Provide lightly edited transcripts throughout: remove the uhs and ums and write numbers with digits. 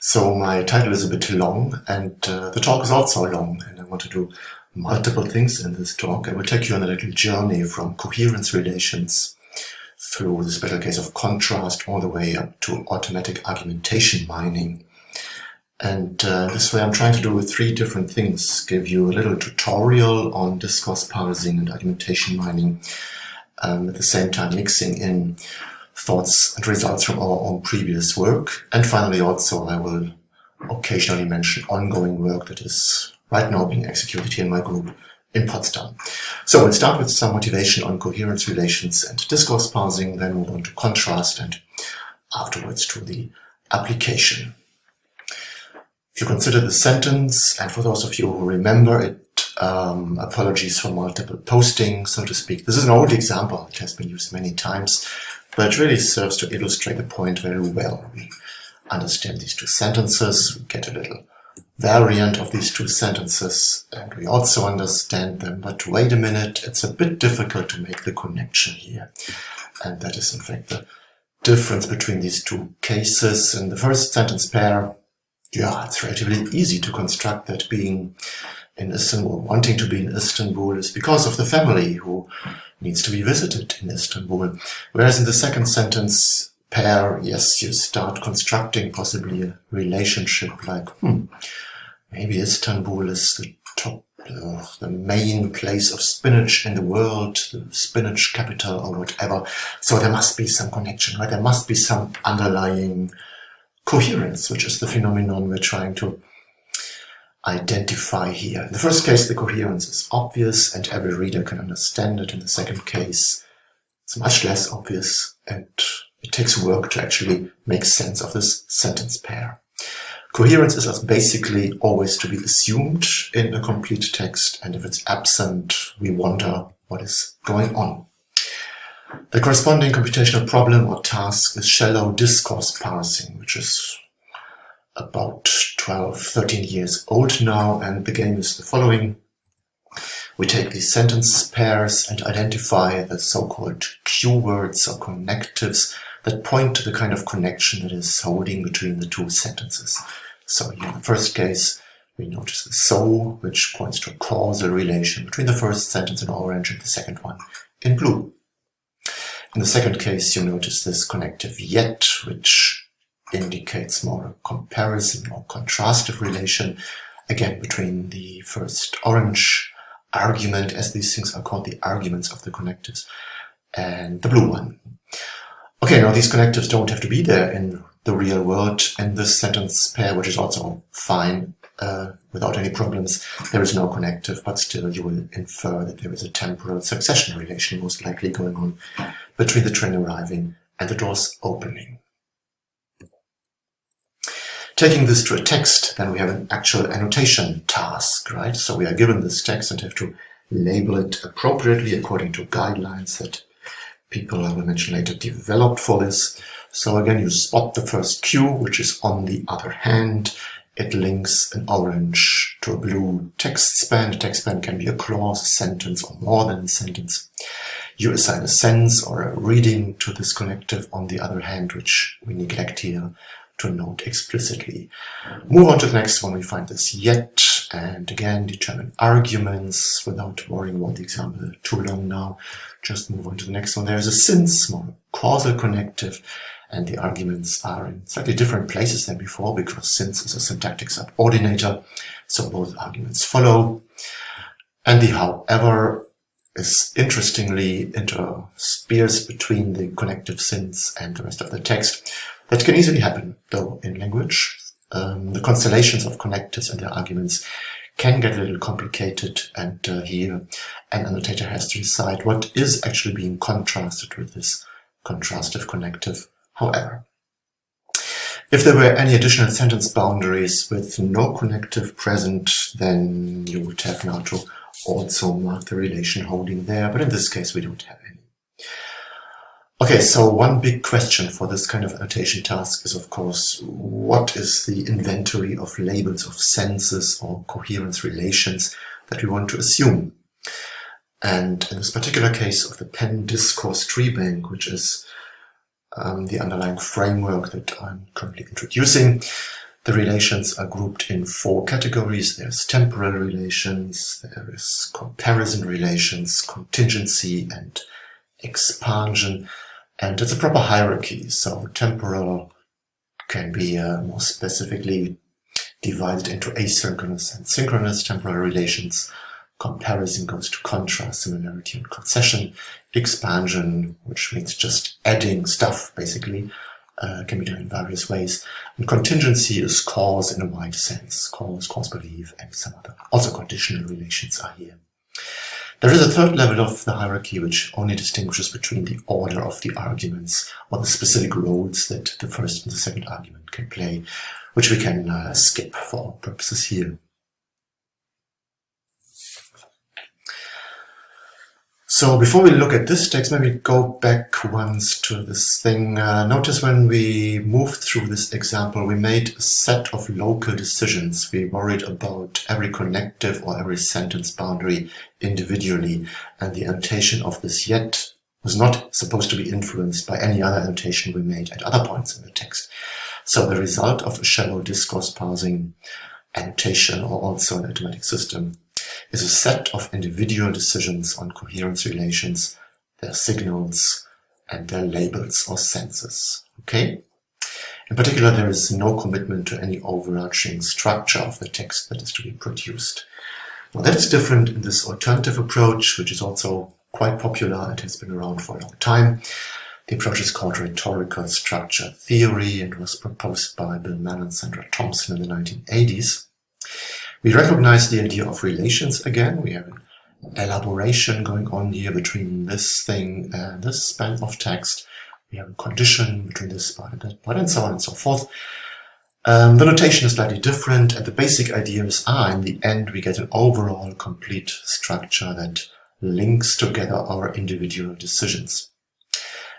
So my title is a bit long, and the talk is also long, and I want to do multiple things in this talk. I will take you on a little journey from coherence relations through the special case of contrast all the way up to automatic argumentation mining. And this way I'm trying to do three different things: give you a little tutorial on discourse parsing and argumentation mining, at the same time mixing in thoughts and results from our own previous work. And finally also I will occasionally mention ongoing work that is right now being executed here in my group in Potsdam. So we'll start with some motivation on coherence relations and discourse parsing, then move on to contrast, and afterwards to the application. If you consider the sentence, and for those of you who remember it, apologies for multiple postings, so to speak. This is an old example. It has been used many times, but it really serves to illustrate the point very well. We understand these two sentences, we get a little variant of these two sentences, and we also understand them. But wait a minute, it's a bit difficult to make the connection here. And that is in fact the difference between these two cases. In the first sentence pair, it's relatively easy to construct that being in Istanbul, wanting to be in Istanbul, is because of the family who needs to be visited in Istanbul. Whereas in the second sentence pair, yes, you start constructing possibly a relationship like, maybe Istanbul is the main place of spinach in the world, the spinach capital or whatever. So there must be some connection, right? There must be some underlying coherence, which is the phenomenon we're trying to identify here. In the first case, the coherence is obvious and every reader can understand it. In the second case, it's much less obvious and it takes work to actually make sense of this sentence pair. Coherence is basically always to be assumed in a complete text, and if it's absent, we wonder what is going on. The corresponding computational problem or task is shallow discourse parsing, which is about 12, 13 years old now, and the game is the following. We take these sentence pairs and identify the so-called Q-words or connectives that point to the kind of connection that is holding between the two sentences. So here in the first case, we notice the so, which points to a causal relation between the first sentence in orange and the second one in blue. In the second case, you notice this connective yet, which indicates more a comparison or contrastive relation, again, between the first orange argument, as these things are called, the arguments of the connectives, and the blue one. Okay, now these connectives don't have to be there in the real world. In this sentence pair, which is also fine, without any problems, there is no connective, but still you will infer that there is a temporal succession relation most likely going on between the train arriving and the doors opening. Taking this to a text, then we have an actual annotation task, right? So we are given this text and have to label it appropriately according to guidelines that people, I will mention later, developed for this. So again, you spot the first Q, which is on the other hand. It links an orange to a blue text span. A text span can be a clause, a sentence, or more than a sentence. You assign a sense or a reading to this connective on the other hand, which we neglect here to note explicitly. Move on to the next one. We find this yet, and again determine arguments without worrying about the example too long now. Just move on to the next one. There is a since, more causal connective, and the arguments are in slightly different places than before because since is a syntactic subordinator, so both arguments follow. And the however is interestingly interspersed between the connective since and the rest of the text. That can easily happen, though, in language. The constellations of connectives and their arguments can get a little complicated, and here an annotator has to decide what is actually being contrasted with this contrastive connective, however. If there were any additional sentence boundaries with no connective present, then you would have now to also mark the relation holding there, but in this case we don't have any. Okay, so one big question for this kind of annotation task is, of course, what is the inventory of labels of senses or coherence relations that we want to assume? And in this particular case of the Penn discourse tree bank, which is the underlying framework that I'm currently introducing, The relations are grouped in 4 categories. There's temporal relations, there is comparison relations, contingency, and expansion. And it's a proper hierarchy. So temporal can be more specifically divided into asynchronous and synchronous temporal relations. Comparison goes to contrast, similarity, and concession. Expansion, which means just adding stuff, basically, can be done in various ways. And contingency is cause in a wide sense. Cause belief, and some other. Also conditional relations are here. There is a third level of the hierarchy which only distinguishes between the order of the arguments or the specific roles that the first and the second argument can play, which we can skip for purposes here. So before we look at this text, maybe go back once to this thing. Notice when we moved through this example, we made a set of local decisions. We worried about every connective or every sentence boundary individually, and the annotation of this yet was not supposed to be influenced by any other annotation we made at other points in the text. So the result of a shallow discourse parsing annotation, or also an automatic system, is a set of individual decisions on coherence relations, their signals, and their labels or senses. Okay? In particular, there is no commitment to any overarching structure of the text that is to be produced. Now, that is different in this alternative approach, which is also quite popular and has been around for a long time. The approach is called rhetorical structure theory and was proposed by Bill Mann and Sandra Thompson in the 1980s. We recognize the idea of relations again. We have an elaboration going on here between this thing and this span of text. We have a condition between this part and that part, and so on and so forth. The notation is slightly different, and the basic ideas are, in the end, we get an overall complete structure that links together our individual decisions.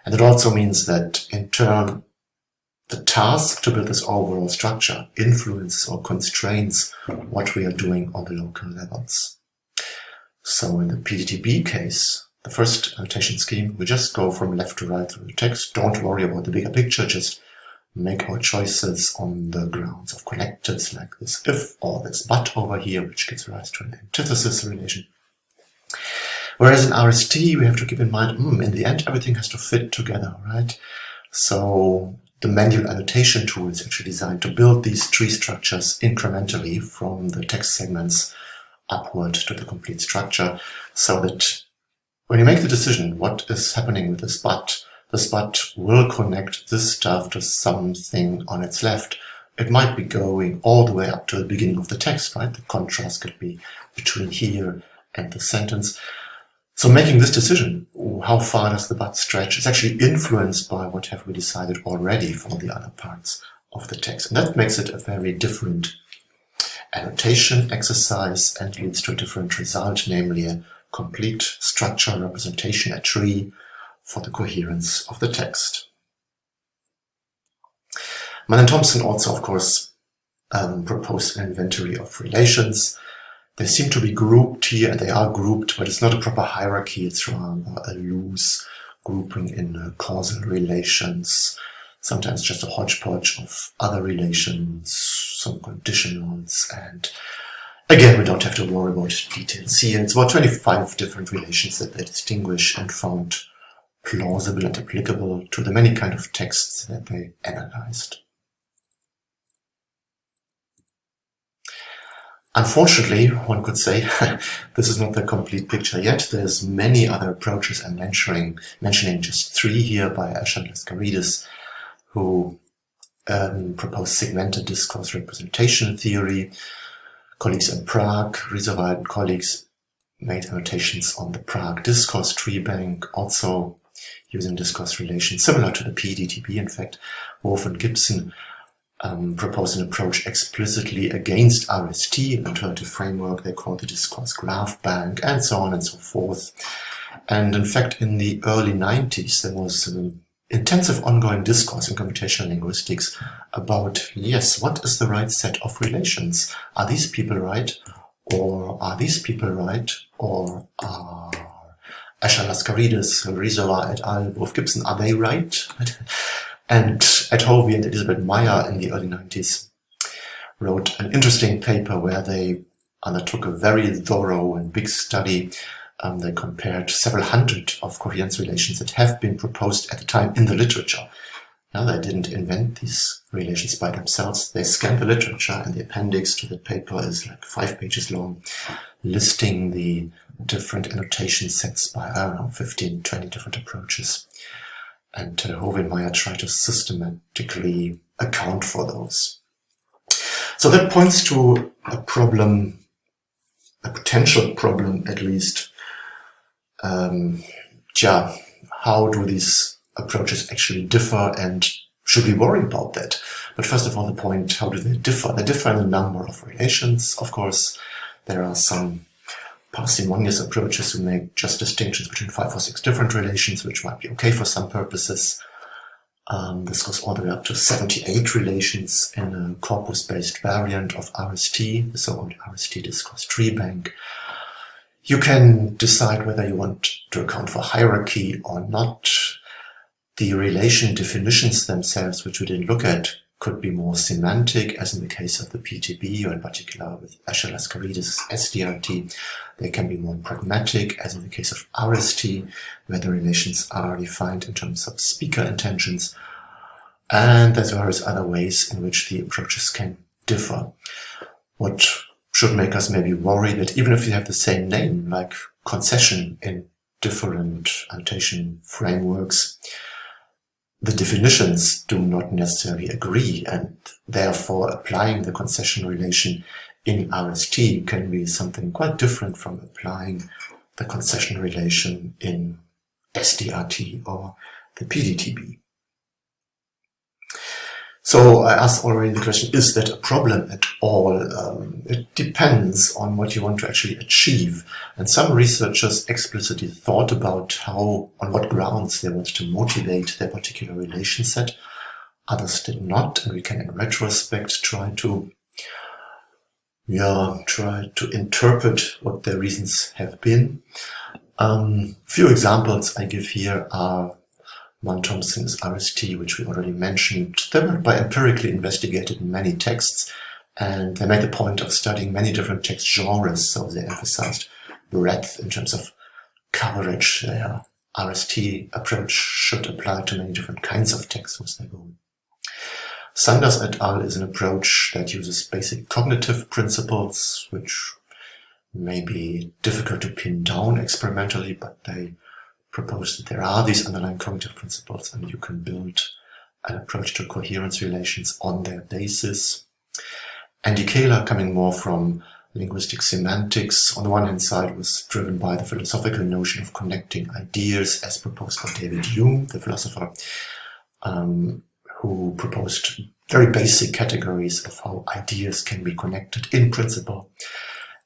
And it also means that, in turn, the task to build this overall structure influences or constrains what we are doing on the local levels. So in the PDTB case, the first annotation scheme, we just go from left to right through the text. Don't worry about the bigger picture, just make our choices on the grounds of connectives like this if or this but over here, which gives rise to an antithesis relation. Whereas in RST, we have to keep in mind, in the end, everything has to fit together, right? So the manual annotation tool is actually designed to build these tree structures incrementally from the text segments upward to the complete structure, so that when you make the decision, what is happening with this but will connect this stuff to something on its left. It might be going all the way up to the beginning of the text, right? The contrast could be between here and the sentence. So making this decision, how far does the but stretch, is actually influenced by what have we decided already for the other parts of the text. And that makes it a very different annotation exercise and leads to a different result, namely a complete structural representation, a tree, for the coherence of the text. Mann and Thompson also, of course, proposed an inventory of relations. They seem to be grouped here, and they are grouped, but it's not a proper hierarchy. It's rather a loose grouping in causal relations, sometimes just a hodgepodge of other relations, some conditionals, and again, we don't have to worry about details here. It's about 25 different relations that they distinguish and found plausible and applicable to the many kind of texts that they analyzed. Unfortunately, one could say, this is not the complete picture yet. There's many other approaches. I'm mentioning just 3 here by Asher and Laskaridis, who proposed segmented discourse representation theory. Colleagues in Prague, Rizova and colleagues made annotations on the Prague discourse tree bank, also using discourse relations, similar to the PDTB, in fact. Wolf and Gibson proposed an approach explicitly against RST, an alternative framework they call the discourse graph bank, and so on and so forth. And in fact, in the early 90s, there was an intensive ongoing discourse in computational linguistics about, yes, what is the right set of relations? Are these people right? Or are these people right? Or are Asher Laskaridis, Rizova et al., Wolf Gibson, are they right? And at Hovey and Elizabeth Meyer in the early 90s wrote an interesting paper where they undertook a very thorough and big study. They compared several hundred of coherence relations that have been proposed at the time in the literature. Now, they didn't invent these relations by themselves. They scanned the literature, and the appendix to the paper is like 5 pages long, listing the different annotation sets by, I don't know, 15, 20 different approaches. And Hovenmeier tried to systematically account for those. So that points to a problem, a potential problem at least. How do these approaches actually differ, and should we worry about that? But first of all, the point, how do they differ? They differ in a number of relations. Of course, there are some parsimonious approaches who make just distinctions between 5 or 6 different relations, which might be okay for some purposes. This goes all the way up to 78 relations in a corpus-based variant of RST, the so-called RST discourse tree bank. You can decide whether you want to account for hierarchy or not. The relation definitions themselves, which we didn't look at, could be more semantic, as in the case of the PTB, or in particular with Escher-Laskaridis' SDRT. They can be more pragmatic, as in the case of RST, where the relations are defined in terms of speaker intentions. And there's various other ways in which the approaches can differ. What should make us maybe worry that even if you have the same name, like concession in different annotation frameworks, the definitions do not necessarily agree, and therefore applying the concession relation in RST can be something quite different from applying the concession relation in SDRT or the PDTB. So I asked already the question, is that a problem at all? It depends on what you want to actually achieve. And some researchers explicitly thought about on what grounds they want to motivate their particular relation set. Others did not, and we can in retrospect try to interpret what their reasons have been. Few examples I give here are Van Thompson's RST, which we already mentioned. They were by empirically investigated many texts, and they made the point of studying many different text genres, so they emphasized breadth in terms of coverage. Their RST approach should apply to many different kinds of text, was their goal. Sanders et al. Is an approach that uses basic cognitive principles, which may be difficult to pin down experimentally, but they propose that there are these underlying cognitive principles and you can build an approach to coherence relations on their basis. Andy Kahler, coming more from linguistic semantics, on the one hand side was driven by the philosophical notion of connecting ideas as proposed by David Hume, the philosopher, who proposed very basic categories of how ideas can be connected in principle.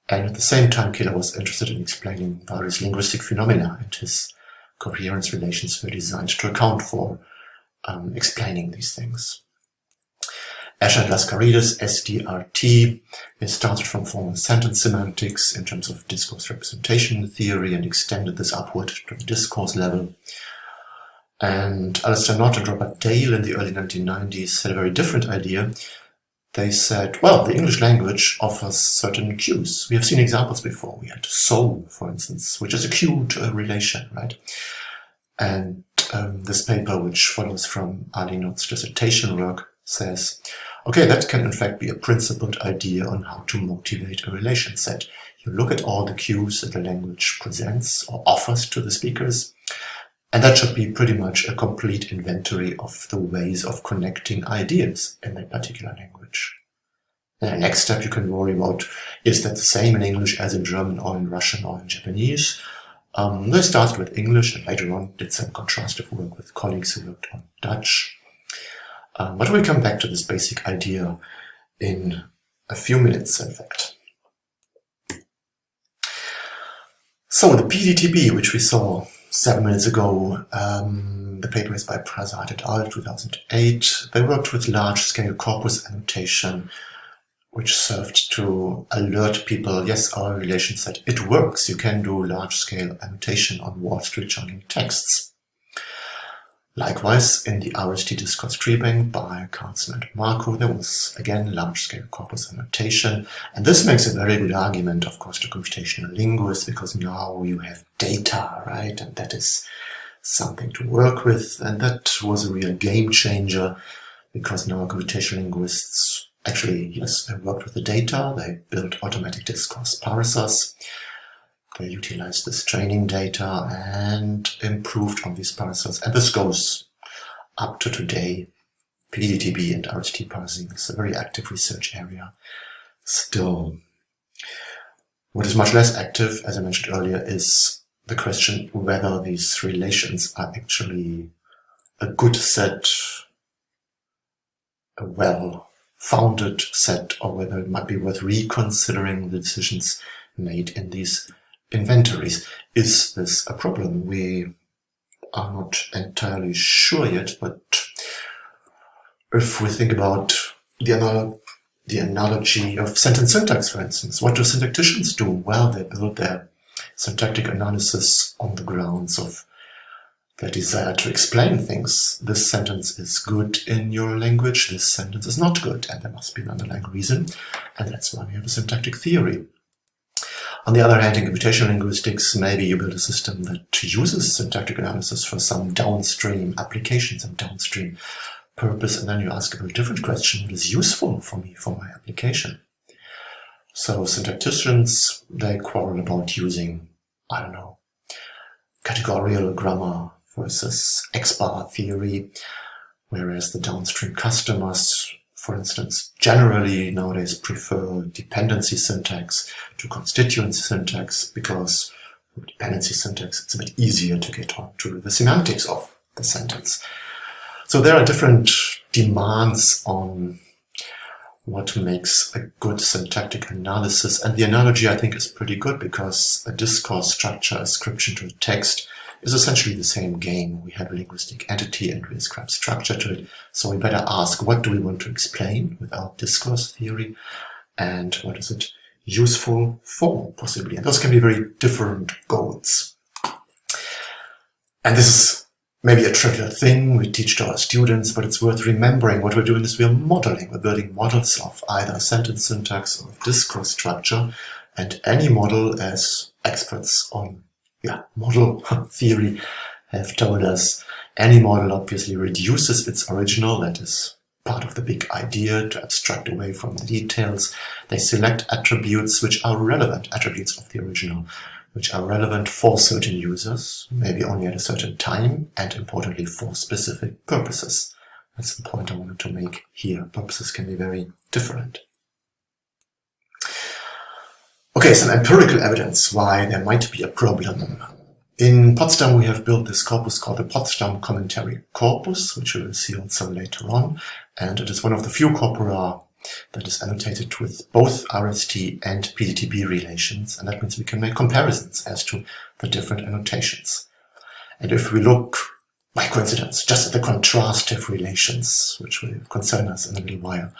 And at the same time, Kahler was interested in explaining various linguistic phenomena, and his coherence relations were designed to account for explaining these things. Escher-Laskaridis, SDRT, started from formal sentence semantics in terms of discourse representation theory and extended this upward to the discourse level. And Alistair Knott and Robert Dale in the early 1990s had a very different idea. They said, well, the English language offers certain cues. We have seen examples before. We had soul, for instance, which is a cue to a relation, right? And this paper, which follows from Ali Knott's dissertation work, says, okay, that can in fact be a principled idea on how to motivate a relation set. You look at all the cues that the language presents or offers to the speakers, and that should be pretty much a complete inventory of the ways of connecting ideas in that particular language. And the next step you can worry about, is that the same in English as in German or in Russian or in Japanese? They started with English and later on did some contrastive work with colleagues who worked on Dutch. But we'll come back to this basic idea in a few minutes, in fact. So the PDTB, which we saw 7 minutes ago, the paper is by Prasad et al. 2008. They worked with large-scale corpus annotation, which served to alert people, yes, our relation set, it works. You can do large-scale annotation on Wall Street Journal texts. Likewise, in the RST discourse tree bank by Carlson and Marco, there was again large-scale corpus annotation, and this makes a very good argument, of course, to computational linguists, because now you have data, right, and that is something to work with, and that was a real game changer, because now computational linguists actually, yes, they worked with the data, they built automatic discourse parsers, they utilized this training data and improved on these parsers. And this goes up to today. PDTB and RST parsing is a very active research area still. What is much less active, as I mentioned earlier, is the question whether these relations are actually a good set, a well-founded set, or whether it might be worth reconsidering the decisions made in these inventories. Is this a problem? We are not entirely sure yet, but if we think about the analogy of sentence syntax, for instance, what do syntacticians do? Well, they build their syntactic analysis on the grounds of their desire to explain things. This sentence is good in your language, this sentence is not good, and there must be an underlying reason, and that's why we have a syntactic theory. On the other hand, in computational linguistics, maybe you build a system that uses syntactic analysis for some downstream application, some downstream purpose, and then you ask a very different question: what is useful for me, for my application? So syntacticians, they quarrel about using, I don't know, categorical grammar versus X-bar theory, whereas the downstream customers, for instance, generally nowadays prefer dependency syntax to constituency syntax, because with dependency syntax it's a bit easier to get on to the semantics of the sentence. So there are different demands on what makes a good syntactic analysis, and the analogy I think is pretty good, because a discourse structure ascription to a text is essentially the same game. We have a linguistic entity and we ascribe structure to it, so we better ask, what do we want to explain with our discourse theory, and what is it useful for, possibly. And those can be very different goals. And this is maybe a trivial thing we teach to our students, but it's worth remembering. What we're doing is we're modeling. We're building models of either sentence syntax or discourse structure, and any model, as experts on model theory have told us, any model obviously reduces its original, that is part of the big idea, to abstract away from the details. They select attributes which are relevant, attributes of the original, which are relevant for certain users, maybe only at a certain time, and importantly for specific purposes. That's the point I wanted to make here. Purposes can be very different. Okay, some empirical evidence why there might be a problem. In Potsdam we have built this corpus called the Potsdam Commentary Corpus, which we will see also later on, and it is one of the few corpora that is annotated with both RST and PDTB relations, and that means we can make comparisons as to the different annotations. And if we look, by coincidence, just at the contrastive relations, which will concern us in a little while,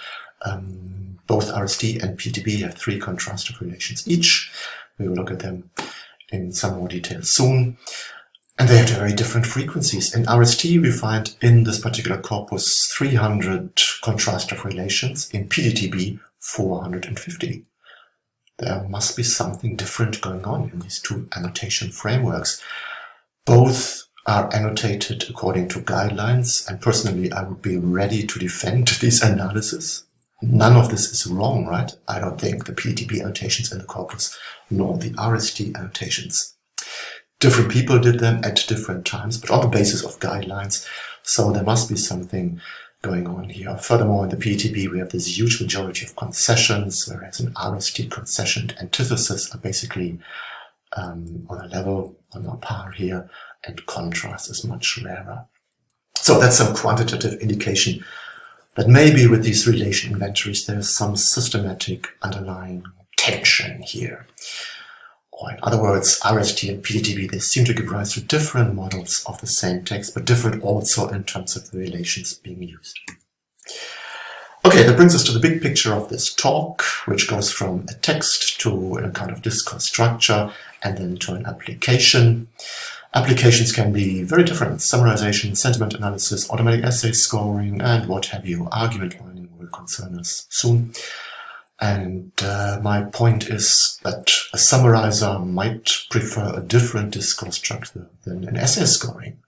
both RST and PDTB have 3 contrastive relations each. We will look at them in some more detail soon. And they have very different frequencies. In RST, we find in this particular corpus 300 contrastive relations. In PDTB, 450. There must be something different going on in these 2 annotation frameworks. Both are annotated according to guidelines, and personally I would be ready to defend these analyses. None of this is wrong, right? I don't think the PDTB annotations in the corpus, nor the RST annotations. Different people did them at different times, but on the basis of guidelines, so there must be something going on here. Furthermore, in the PDTB we have this huge majority of concessions, whereas in RST concession and antithesis are basically on a level, on a par here, and contrast is much rarer. So that's some quantitative indication that maybe with these relation inventories there is some systematic underlying tension here. Or in other words, RST and PDTB, they seem to give rise to different models of the same text, but different also in terms of the relations being used. Okay, that brings us to the big picture of this talk, which goes from a text to a kind of discourse structure and then to an application. Applications can be very different. Summarization, sentiment analysis, automatic essay scoring, and what have you. Argument mining will concern us soon. And my point is that a summarizer might prefer a different discourse structure than an essay scoring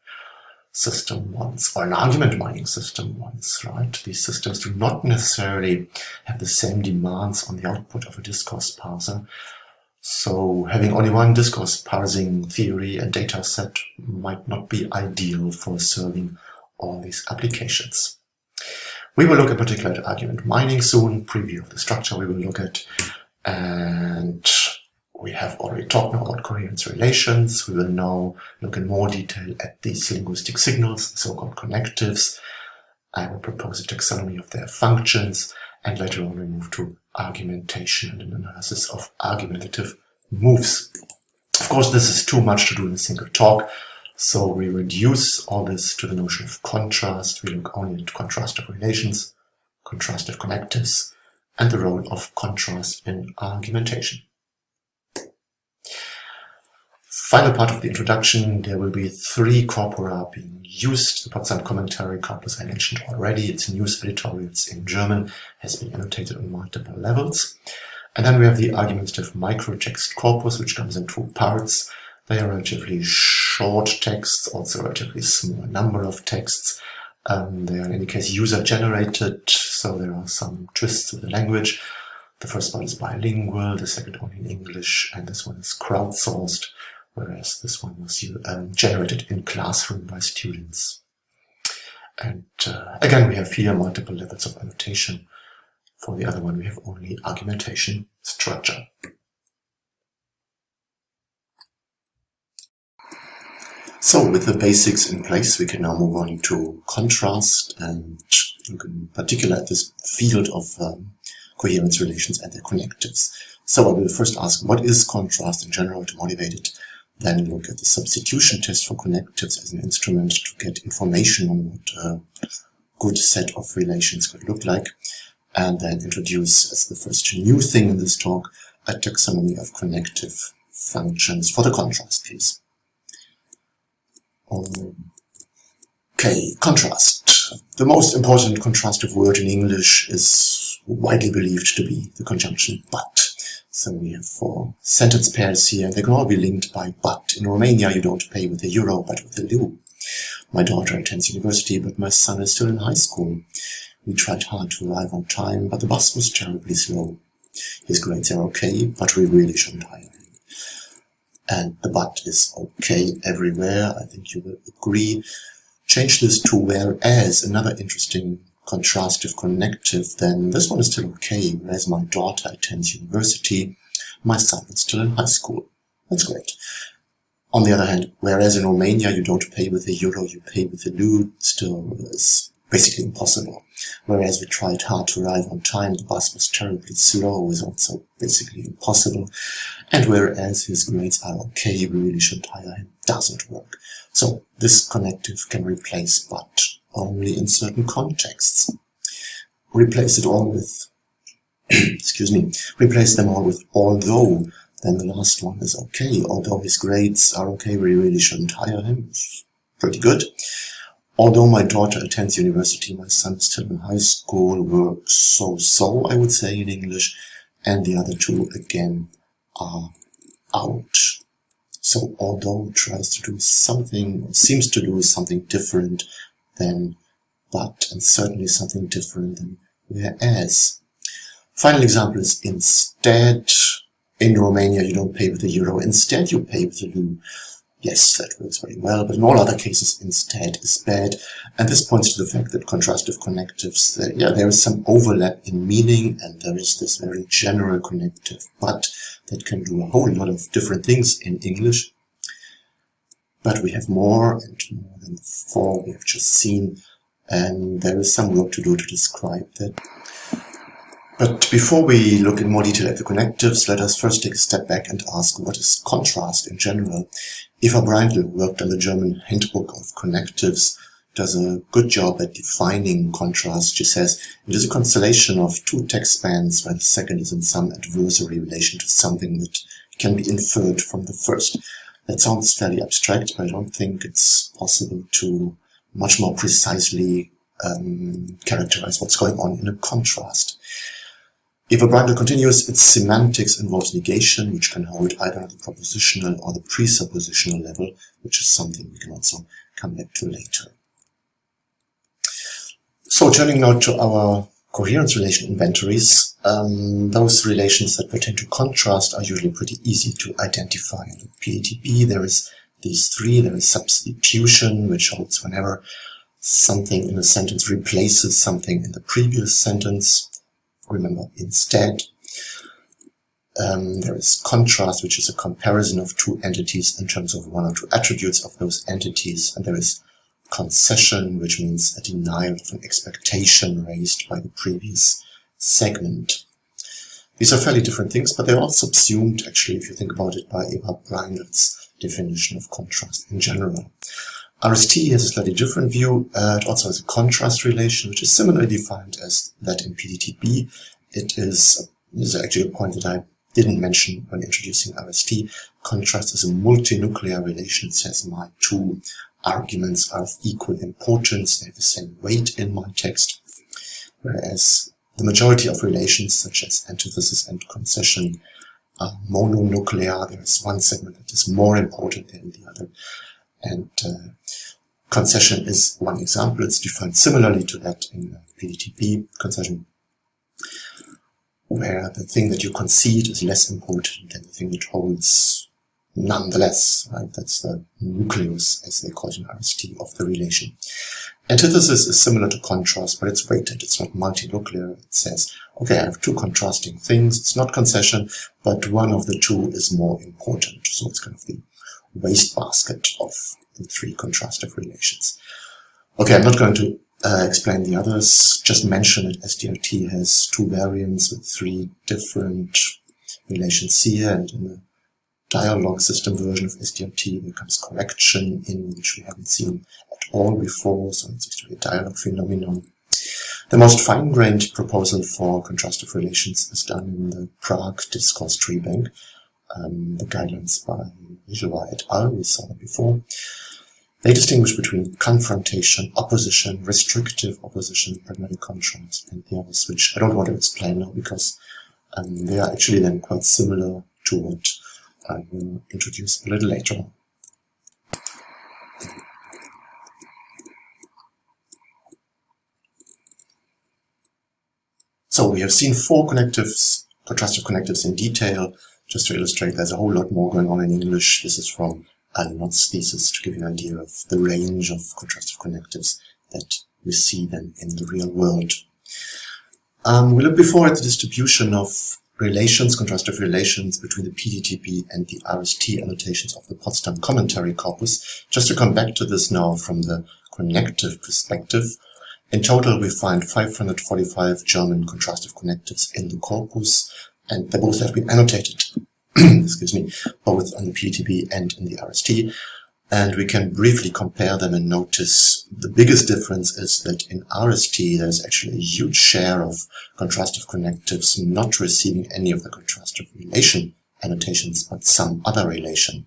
system wants, or an argument mining system wants, right? These systems do not necessarily have the same demands on the output of a discourse parser. So having only one discourse parsing theory and data set might not be ideal for serving all these applications. We will look in particular at argument mining soon, preview of the structure we will look at, and we have already talked now about coherence relations. We will now look in more detail at these linguistic signals, the so-called connectives. I will propose a taxonomy of their functions, and later on we move to argumentation and an analysis of argumentative moves. Of course, this is too much to do in a single talk, so we reduce all this to the notion of contrast. We look only at contrastive relations, contrastive connectives, and the role of contrast in argumentation. Final part of the introduction, there will be 3 corpora being used. The Potsdam commentary corpus I mentioned already. It's news editorials in German, has been annotated on multiple levels. And then we have the argumentative microtext corpus, which comes in 2 parts. They are relatively short texts, also a relatively small number of texts. They are in any case user-generated, so there are some twists with the language. The first one is bilingual, the second one in English, and this one is crowdsourced, whereas this one was generated in classroom by students. And again, we have here multiple levels of annotation. For the other one, we have only argumentation structure. So with the basics in place, we can now move on to contrast and look in particular at this field of coherence relations and their connectives. So I will first ask, what is contrast in general to motivate it? Then look at the substitution test for connectives as an instrument to get information on what a good set of relations could look like. And then introduce, as the first new thing in this talk, a taxonomy of connective functions for the contrast case. Okay, contrast. The most important contrastive word in English is widely believed to be the conjunction but. So we have 4 sentence pairs here, and they can all be linked by but. In Romania, you don't pay with the euro, but with the leu. My daughter attends university, but my son is still in high school. We tried hard to arrive on time, but the bus was terribly slow. His grades are okay, but we really shouldn't hire him. And the but is okay everywhere, I think you will agree. Change this to whereas, another interesting contrastive connective, then this one is still okay. Whereas my daughter attends university, my son is still in high school. That's great. On the other hand, whereas in Romania you don't pay with the euro, you pay with the leu, still is basically impossible. Whereas we tried hard to arrive on time, the bus was terribly slow, is also basically impossible. And whereas his grades are okay, we really shouldn't hire him, doesn't work. So this connective can replace but only in certain contexts. Replace it all with, replace them all with although, then the last one is okay. Although his grades are okay, we really shouldn't hire him. It's pretty good. Although my daughter attends university, my son is still in high school, works so, I would say in English, and the other 2 again are out. So although tries to do something, or seems to do something different than but, and certainly something different than whereas. Final example is instead. In Romania you don't pay with the euro, instead you pay with the leu. Yes, that works very well, but in all other cases instead is bad. And this points to the fact that contrastive connectives, there is some overlap in meaning, and there is this very general connective but that can do a whole lot of different things in English. But we have more and more than the 4 we have just seen, and there is some work to do to describe that. But before we look in more detail at the connectives, let us first take a step back and ask, what is contrast in general? Eva Breindl worked on the German Handbook of Connectives, does a good job at defining contrast. She says it is a constellation of 2 text spans where the second is in some adversary relation to something that can be inferred from the first. That sounds fairly abstract, but I don't think it's possible to much more precisely characterize what's going on in a contrast. If a binomial continuous, its semantics involves negation, which can hold either at the propositional or the presuppositional level, which is something we can also come back to later. So turning now to our coherence relation inventories, those relations that pertain to contrast are usually pretty easy to identify. In PDTB, there is these three. There is substitution, which holds whenever something in a sentence replaces something in the previous sentence. Remember, instead. There is contrast, which is a comparison of two entities in terms of one or two attributes of those entities. And there is concession, which means a denial of an expectation raised by the previous segment. These are fairly different things, but they're all subsumed, actually, if you think about it, by Eva Breinel's definition of contrast in general. RST has a slightly different view. It also has a contrast relation, which is similarly defined as that in PDTB. This is actually a point that I didn't mention when introducing RST. Contrast is a multinuclear relation. It says my two arguments are of equal importance. They have the same weight in my text. Whereas the majority of relations, such as antithesis and concession, are mononuclear. There is one segment that is more important than the other. And concession is one example. It's defined similarly to that in PDTB concession, where the thing that you concede is less important than the thing that holds nonetheless. Right? That's the nucleus, as they call it in RST, of the relation. Antithesis is similar to contrast, but it's weighted. It's not multinuclear. It says, okay, I have two contrasting things. It's not concession, but one of the two is more important. So it's kind of the wastebasket of the three contrastive relations. Okay, I'm not going to explain the others, just mention that SDLT has two variants with three different relations here, and in the dialog system version of SDLT there comes correction in, which we haven't seen at all before, so it's actually a dialog phenomenon. The most fine-grained proposal for contrastive relations is done in the Prague Discourse Tree Bank, the guidelines by Vigelois et al. We saw that before. They distinguish between confrontation, opposition, restrictive opposition, pragmatic contrast, and the others, which I don't want to explain now because they are actually then quite similar to what I will introduce a little later on. So we have seen four connectives, contrastive connectives in detail. Just to illustrate, there's a whole lot more going on in English. This is from Adenot's thesis to give you an idea of the range of contrastive connectives that we see then in the real world. We looked before at the distribution of relations, contrastive relations between the PDTB and the RST annotations of the Potsdam commentary corpus. Just to come back to this now from the connective perspective, in total we find 545 German contrastive connectives in the corpus, and they both have been annotated, excuse me, both on the PDTB and in the RST. And we can briefly compare them and notice the biggest difference is that in RST there's actually a huge share of contrastive connectives not receiving any of the contrastive relation annotations, but some other relation.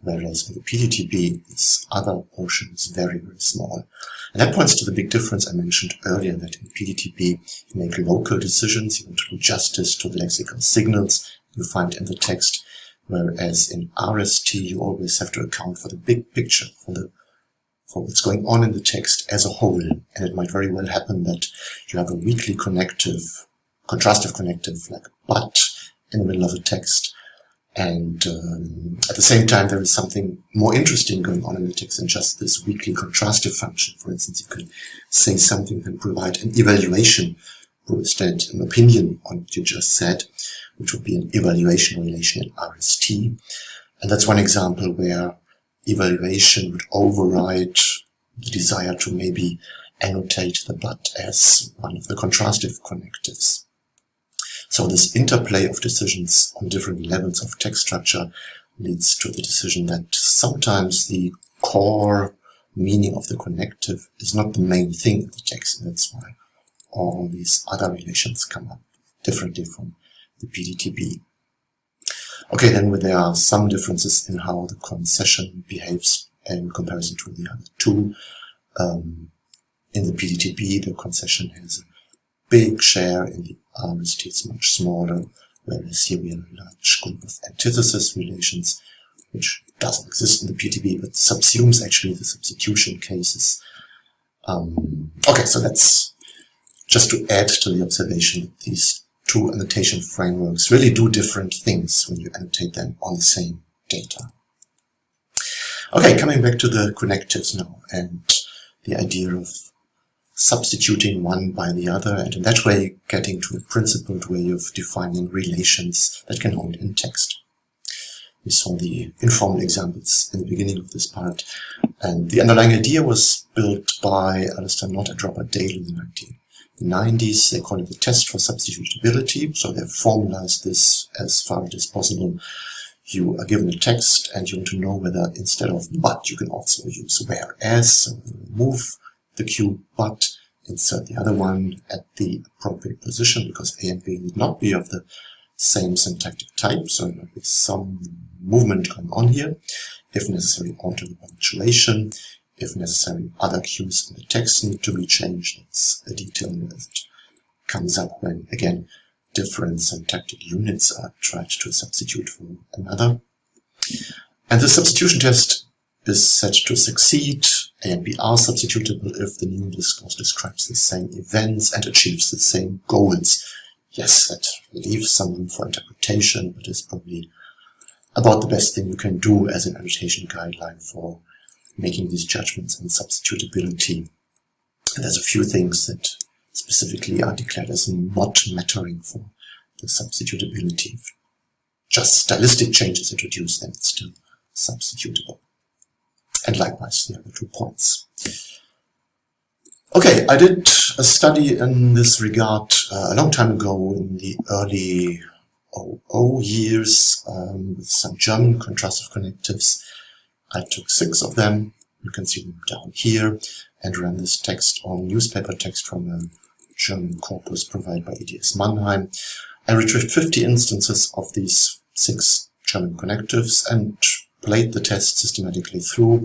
Whereas in the PDTB, this other portion is very, very small. And that points to the big difference I mentioned earlier, that in PDTB you make local decisions, you want to do justice to the lexical signals you find in the text, whereas in RST you always have to account for the big picture, for what's going on in the text as a whole. And it might very well happen that you have a weakly connective, contrastive connective like but in the middle of a text, and at the same time there is something more interesting going on in the text than just this weakly contrastive function. For instance, you can say something and provide an evaluation or instead an opinion on what you just said, which would be an evaluation relation in RST. And that's one example where evaluation would override the desire to maybe annotate the but as one of the contrastive connectives. So this interplay of decisions on different levels of text structure leads to the decision that sometimes the core meaning of the connective is not the main thing in the text, and that's why all these other relations come up differently from the PDTB. Okay, then there are some differences in how the concession behaves in comparison to the other two. In the PDTB, the concession has a big share, in the RST it's much smaller, whereas here we have a large group of antithesis relations, which doesn't exist in the PDTB, but subsumes actually the substitution cases. Okay, so that's just to add to the observation that these two annotation frameworks really do different things when you annotate them on the same data. Okay, coming back to the connectives now, and the idea of substituting one by the other, and in that way getting to a principled way of defining relations that can hold in text. We saw the informal examples in the beginning of this part, and the underlying idea was built by Alistair Knott and Robert Dale in the 1990s. They call it the test for substitutability, so they've formalized this as far as possible. You are given a text and you want to know whether instead of but you can also use whereas, so remove the cue but, insert the other one at the appropriate position, because A and B need not be of the same syntactic type, so there might be some movement going on here. If necessary, alter the punctuation. If necessary, other cues in the text need to be changed. That's a detail that comes up when, again, different syntactic units are tried to substitute for another. And the substitution test is said to succeed. A and B are substitutable if the new discourse describes the same events and achieves the same goals. Yes, that leaves some room for interpretation, but is probably about the best thing you can do as an annotation guideline for making these judgments on substitutability. And there's a few things that specifically are declared as not mattering for the substitutability. If just stylistic changes introduced, then it's still substitutable. And likewise, the other 2 points. Okay, I did a study in this regard a long time ago in the early 00 years with some German contrastive connectives. I took 6 of them, you can see them down here, and ran this text on newspaper text from a German corpus provided by EDS Mannheim. I retrieved 50 instances of these 6 German connectives and played the test systematically through.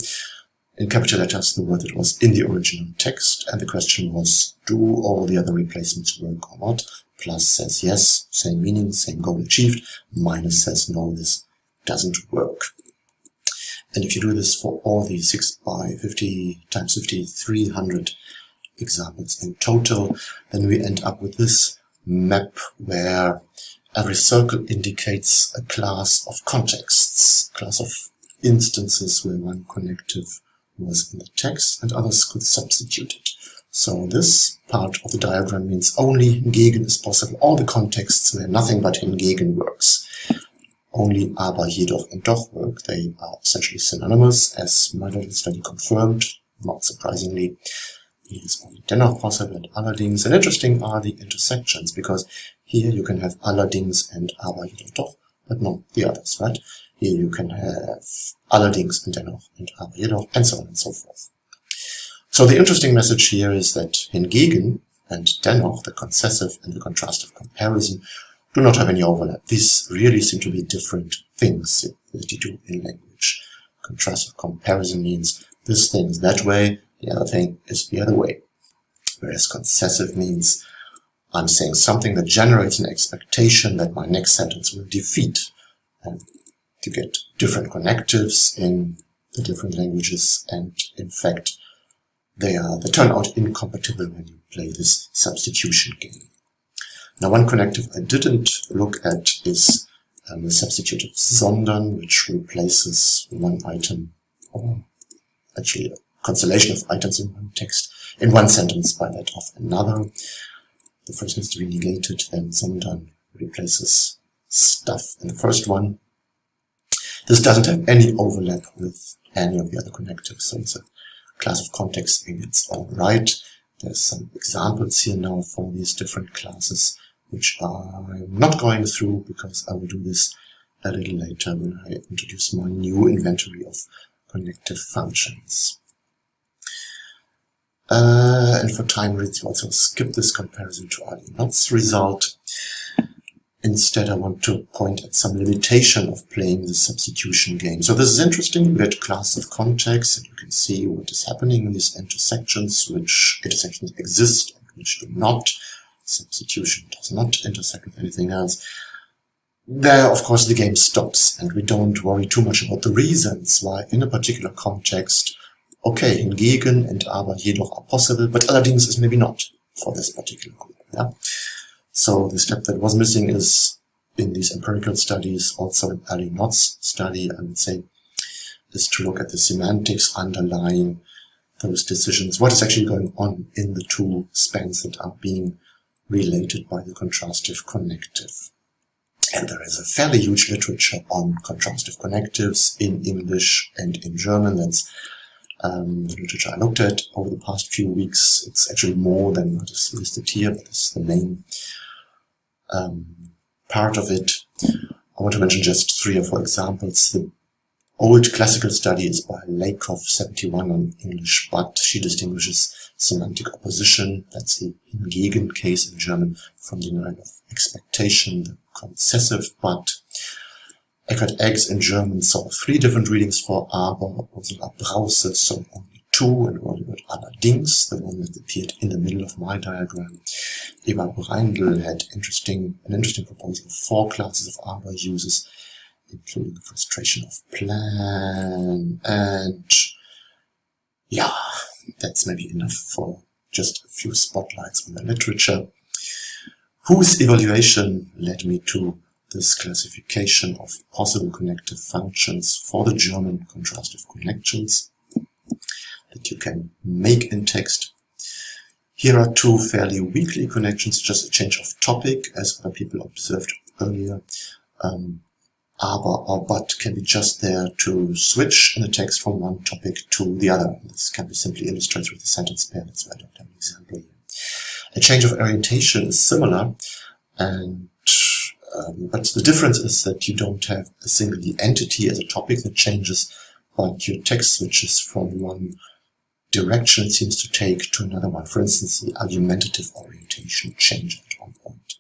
In capital letters, the word that was in the original text, and the question was, do all the other replacements work or not? Plus says yes, same meaning, same goal achieved. Minus says no, this doesn't work. And if you do this for all the 6 by 50 times 50, 300 examples in total, then we end up with this map where every circle indicates a class of contexts, class of instances where one connective was in the text and others could substitute it. So this part of the diagram means only hingegen is possible, all the contexts where nothing but hingegen works. Only aber, jedoch and doch work. They are essentially synonymous, as my little study confirmed, not surprisingly. Here is only dennoch possible and allerdings. And interesting are the intersections, because here you can have allerdings and aber, jedoch, doch, but not the others, right? Here you can have allerdings and dennoch and aber, jedoch, and so on and so forth. So the interesting message here is that hingegen and dennoch, the concessive and the contrastive comparison, do not have any overlap. These really seem to be different things that you do in language. Contrastive comparison means this thing is that way, the other thing is the other way. Whereas concessive means I'm saying something that generates an expectation that my next sentence will defeat. And you get different connectives in the different languages, and in fact, they turn out incompatible when you play this substitution game. Now, one connective I didn't look at is the substitutive sondern, which replaces one item, or actually a constellation of items in one text, in one sentence by that of another. The first needs to be negated, then sondern replaces stuff in the first one. This doesn't have any overlap with any of the other connectives, so it's a class of context in its own right. There's some examples here now for these different classes, which I'm not going through because I will do this a little later when I introduce my new inventory of connective functions. And for time reasons, we also skip this comparison to Ali Knott's result. Instead, I want to point at some limitation of playing the substitution game. So this is interesting. We get classes of context, and you can see what is happening in these intersections, which intersections exist and which do not. Substitution does not intersect with anything else. There, of course, the game stops, and we don't worry too much about the reasons why in a particular context, okay, hingegen and aber jedoch are possible, but allerdings is maybe not for this particular group. Yeah? So the step that was missing is in these empirical studies, also in Ali Knott's study, I would say, is to look at the semantics underlying those decisions. What is actually going on in the two spans that are being related by the contrastive connective? And there is a fairly huge literature on contrastive connectives in English and in German. That's the literature I looked at over the past few weeks. It's actually more than what is listed here, but this is the main part of it. I want to mention just 3 or 4 examples. The old classical study is by Lakoff, 71, on English, but she distinguishes semantic opposition, that's the hingegen case in German, from denial of expectation, the concessive but. Eckhart Eggs in German saw 3 different readings for aber, Ursula Brause saw only 2, and only with allerdings, the one that appeared in the middle of my diagram. Eva Breindl had an interesting proposal of 4 classes of aber uses, including the frustration of plan, and yeah, that's maybe enough for just a few spotlights on the literature, whose evaluation led me to this classification of possible connective functions for the German contrastive connections that you can make in text. Here are 2 fairly weakly connections, just a change of topic, as other people observed earlier. Aber or but can be just there to switch in the text from one topic to the other. This can be simply illustrated with a sentence pair. That's why I don't have an example here. A change of orientation is similar, and but the difference is that you don't have a single entity as a topic that changes, but your text switches from one direction it seems to take to another one. For instance, the argumentative orientation changes at one point.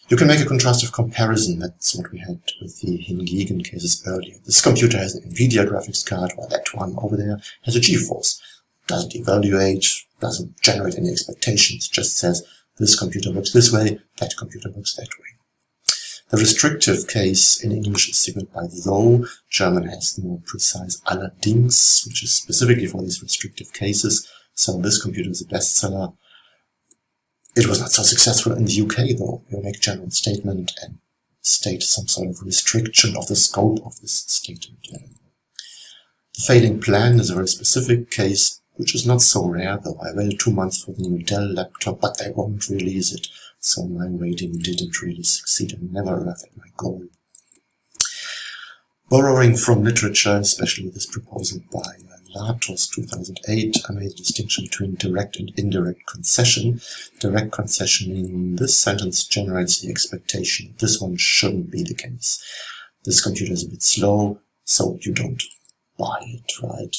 You can make a contrastive comparison. That's what we had with the hingegen cases earlier. This computer has an NVIDIA graphics card, while that one over there has a GeForce. Doesn't evaluate, doesn't generate any expectations, just says this computer works this way, that computer works that way. The restrictive case in English is signaled by though. German has the more precise allerdings, which is specifically for these restrictive cases. So this computer is a bestseller. It was not so successful in the UK though. You make a general statement and state some sort of restriction of the scope of this statement. The failing plan is a very specific case, which is not so rare though. I waited 2 months for the new Dell laptop, but they won't release it. So my waiting didn't really succeed and never arrived at my goal. Borrowing from literature, especially this proposal by Latos 2008, I made a distinction between direct and indirect concession. Direct concession in this sentence generates the expectation. This one shouldn't be the case. This computer is a bit slow, so you don't buy it, right?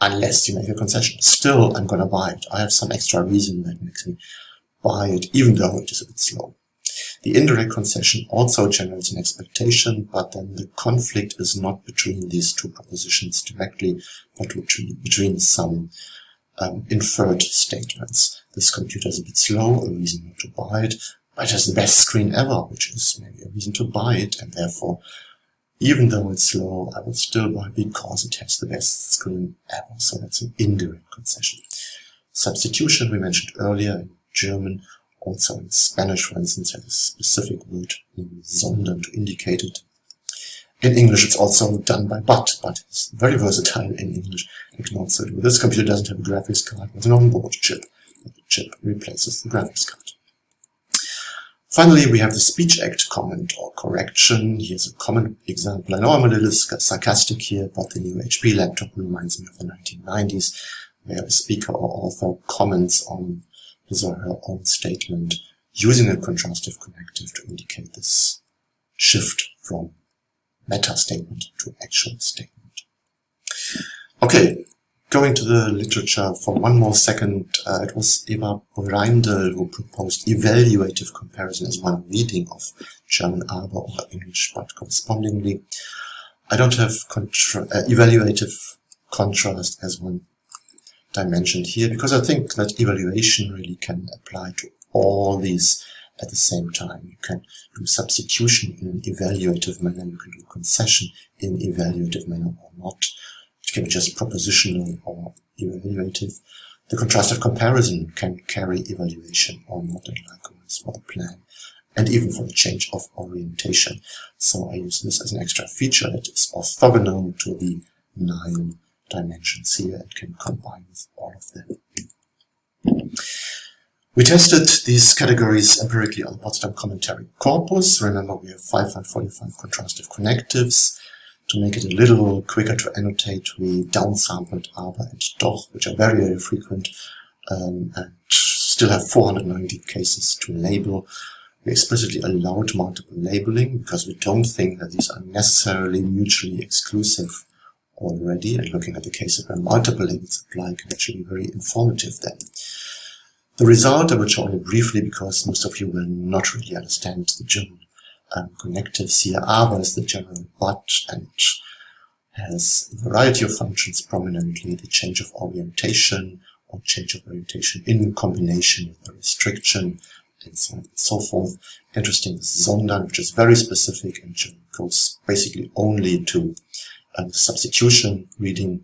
Unless you make a concession. Still, I'm gonna buy it. I have some extra reason that makes me buy it, even though it is a bit slow. The indirect concession also generates an expectation, but then the conflict is not between these 2 propositions directly, but between some inferred statements. This computer is a bit slow, a reason not to buy it, but it has the best screen ever, which is maybe a reason to buy it, and therefore, even though it's slow, I will still buy it because it has the best screen ever. So that's an indirect concession. Substitution we mentioned earlier in German, also in Spanish, for instance, has a specific word, sondern, to indicate it. In English, it's also done by but it's very versatile in English. You can also do this computer doesn't have a graphics card, it's an onboard chip. The chip replaces the graphics card. Finally, we have the speech act comment or correction. Here's a common example. I know I'm a little sarcastic here, but the new HP laptop reminds me of the 1990s, where a speaker or author comments on his or her own statement using a contrastive connective to indicate this shift from meta statement to actual statement. Okay, Going to the literature for one more second, it was Eva Reindl who proposed evaluative comparison as one reading of German aber or English but correspondingly. I don't have evaluative contrast as one dimension here, because I think that evaluation really can apply to all these at the same time. You can do substitution in an evaluative manner, you can do concession in evaluative manner or not. It can be just propositional or evaluative. The contrastive comparison can carry evaluation or not, and likewise for the plan, and even for the change of orientation. So I use this as an extra feature that is orthogonal to the 9 dimensions here and can combine with all of them. We tested these categories empirically on the Potsdam commentary corpus. Remember, we have 545 contrastive connectives. To make it a little quicker to annotate, we downsampled aber and doch, which are very, very frequent, and still have 490 cases to label. We explicitly allowed multiple labeling because we don't think that these are necessarily mutually exclusive already, and looking at the cases where multiple labels apply can actually be very informative then. The result I will show only briefly because most of you will not really understand the German connectives here. Aber is the general but and has a variety of functions, prominently the change of orientation or change of orientation in combination with the restriction and so on and so forth. Interesting is sondern, which is very specific and goes basically only to substitution reading,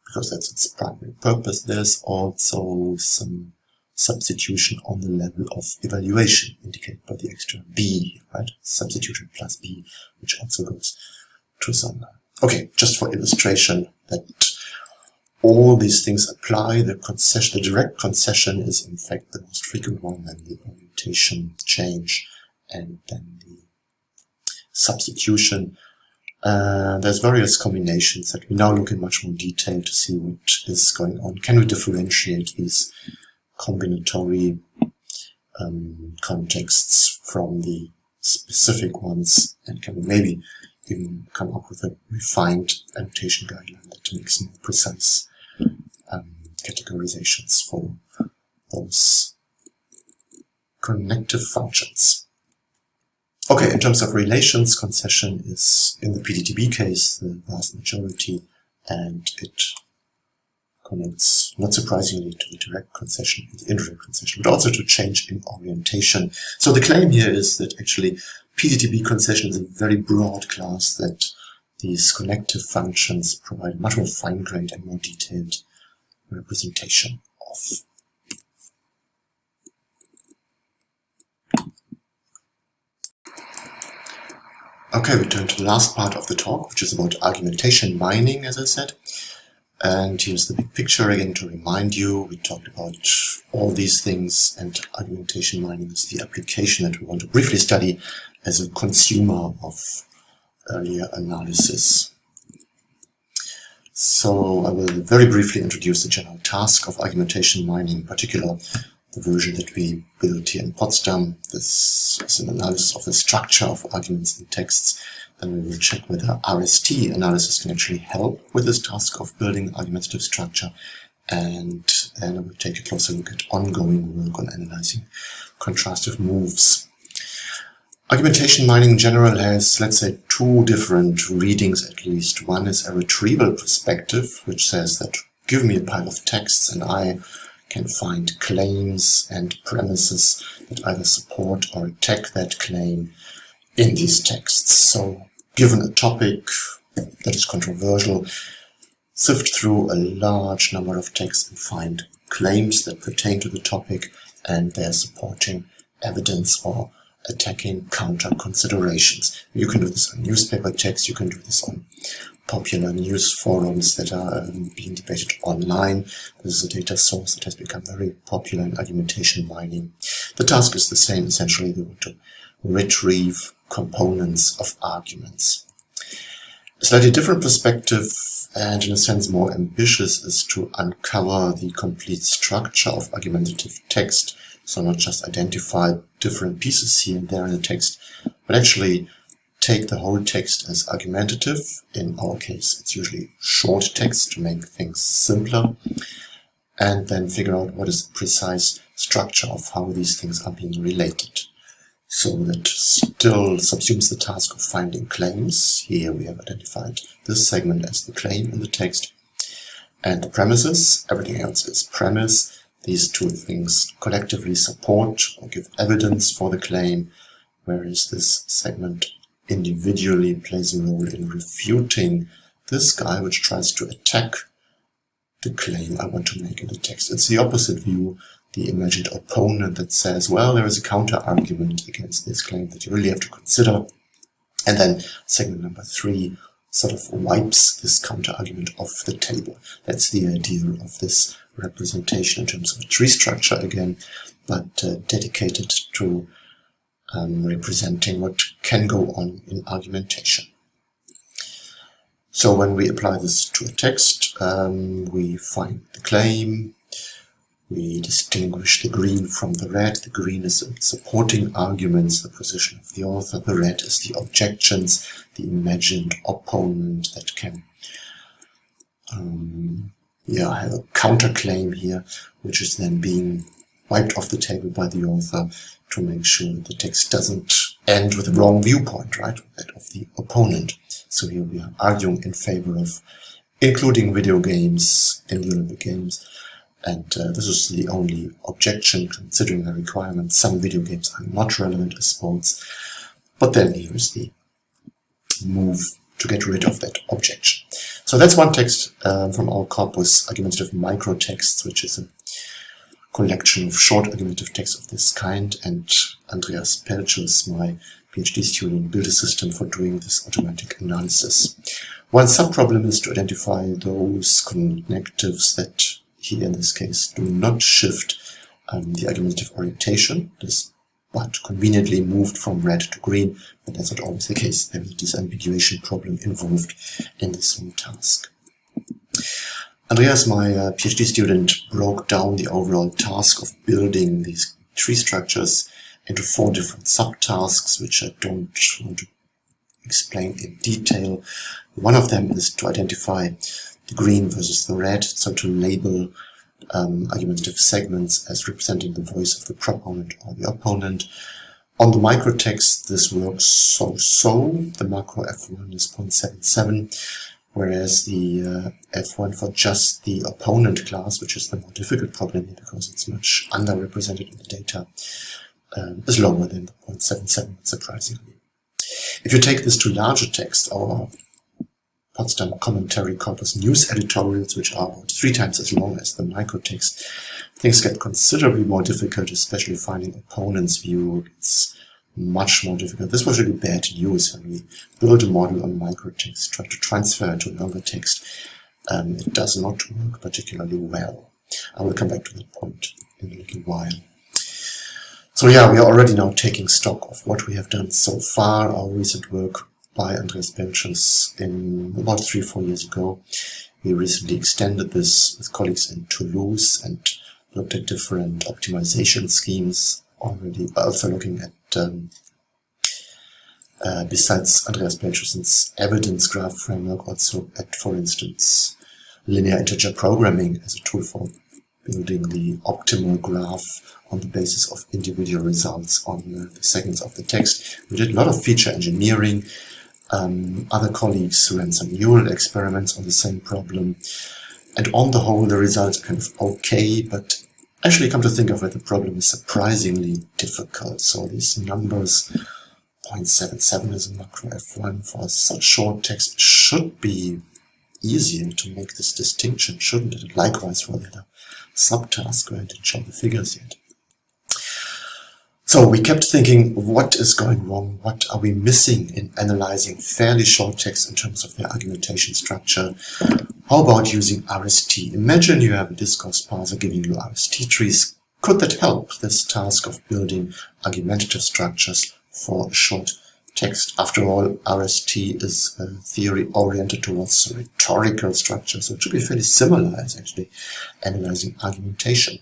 because that's its primary purpose. There's also some substitution on the level of evaluation, indicated by the extra B, right? Substitution plus B, which also goes to sondern. Okay, just for illustration that all these things apply, the direct concession is in fact the most frequent one, then the orientation change, and then the substitution. There's various combinations that we now look in much more detail to see what is going on. Can we differentiate these combinatory contexts from the specific ones, and can we maybe even come up with a refined annotation guideline that makes more precise categorizations for those connective functions. Okay, in terms of relations, concession is, in the PDTB case, the vast majority, and it connects, not surprisingly, to the direct concession and the indirect concession, but also to change in orientation. So the claim here is that actually PDTB concession is a very broad class, that these connective functions provide much more fine-grained and more detailed representation of. Okay, we turn to the last part of the talk, which is about argumentation mining, as I said. And here's the big picture again to remind you. We talked about all these things, and argumentation mining is the application that we want to briefly study as a consumer of earlier analysis. So I will very briefly introduce the general task of argumentation mining, in particular the version that we built here in Potsdam. This is an analysis of the structure of arguments in texts. Then we will check whether RST analysis can actually help with this task of building argumentative structure. And then I will take a closer look at ongoing work on analyzing contrastive moves. Argumentation mining in general has, let's say, 2 different readings at least. One is a retrieval perspective, which says that give me a pile of texts and I can find claims and premises that either support or attack that claim in these texts. So given a topic that is controversial, sift through a large number of texts and find claims that pertain to the topic and their supporting evidence or attacking counter considerations. You can do this on newspaper text, you can do this on popular news forums that are being debated online. This is a data source that has become very popular in argumentation mining. The task is the same, essentially. We want to retrieve components of arguments. A slightly different perspective, and in a sense more ambitious, is to uncover the complete structure of argumentative text. So not just identify different pieces here and there in the text, but actually take the whole text as argumentative. In our case, it's usually short text to make things simpler, and then figure out what is the precise structure of how these things are being related. So that still subsumes the task of finding claims. Here we have identified this segment as the claim in the text, and the premises. Everything else is premise. These two things collectively support or give evidence for the claim, whereas this segment individually plays a role in refuting this guy, which tries to attack the claim I want to make in the text. It's the opposite view, the imagined opponent that says, well, there is a counter-argument against this claim that you really have to consider. And then segment number 3 sort of wipes this counter-argument off the table. That's the idea of this representation in terms of a tree structure again, but dedicated to representing what can go on in argumentation. So when we apply this to a text, we find the claim, we distinguish the green from the red. The green is the supporting arguments, the position of the author. The red is the objections, the imagined opponent that can have a counterclaim here, which is then being wiped off the table by the author to make sure the text doesn't end with the wrong viewpoint, right? That of the opponent. So here we are arguing in favor of including video games in the Olympic Games. And this is the only objection, considering the requirement. Some video games are not relevant as sports. But then here's the move to get rid of that objection. So that's one text from our corpus, Argumentative Microtexts, which is a collection of short argumentative texts of this kind. And Andreas Pelcius, my PhD student, built a system for doing this automatic analysis. One subproblem is to identify those connectives that here in this case do not shift the argumentative orientation, but conveniently moved from red to green, but that's not always the case. There is a disambiguation problem involved in this whole task. Andreas, my PhD student, broke down the overall task of building these tree structures into 4 different subtasks, which I don't want to explain in detail. One of them is to identify the green versus the red, so to label argumentative segments as representing the voice of the proponent or the opponent. On the microtext, this works so-so. The macro F1 is 0.77, whereas the F1 for just the opponent class, which is the more difficult problem here because it's much underrepresented in the data, is lower than the 0.77, surprisingly. If you take this to larger text, our Potsdam commentary corpus news editorials, which are about 3 times as long as the microtext, things get considerably more difficult, especially finding opponent's view. It's much more difficult. This was really bad news when we build a model on microtext, try to transfer it to longer text. It does not work particularly well. I will come back to that point in a little while. So yeah, we are already now taking stock of what we have done so far. Our recent work by Andreas Pelcius in about 3 or 4 years ago. We recently extended this with colleagues in Toulouse and looked at different optimization schemes already, also looking at, besides Andreas Pelcius's evidence graph framework, also at, for instance, linear integer programming as a tool for building the optimal graph on the basis of individual results on the segments of the text. We did a lot of feature engineering. Other colleagues ran some neural experiments on the same problem, and on the whole the results are kind of okay, but actually come to think of it, the problem is surprisingly difficult. So these numbers, 0.77 is a macro F1 for such short text, should be easier to make this distinction, shouldn't it? Likewise for the other subtask, where I didn't show the figures yet. So we kept thinking, what is going wrong? What are we missing in analyzing fairly short text in terms of their argumentation structure? How about using RST? Imagine you have a discourse parser giving you RST trees. Could that help this task of building argumentative structures for short text? After all, RST is a theory oriented towards rhetorical structure, so it should be fairly similar as actually analyzing argumentation.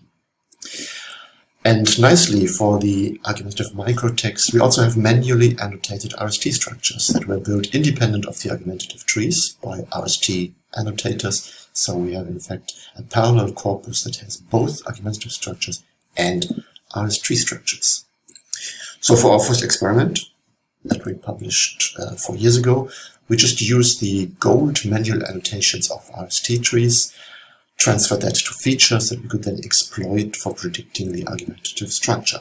And nicely, for the argumentative microtext, we also have manually annotated RST structures that were built independent of the argumentative trees by RST annotators. So we have, in fact, a parallel corpus that has both argumentative structures and RST structures. So for our first experiment that we published 4 years ago, we just used the gold manual annotations of RST trees, transferred that to features that we could then exploit for predicting the argumentative structure.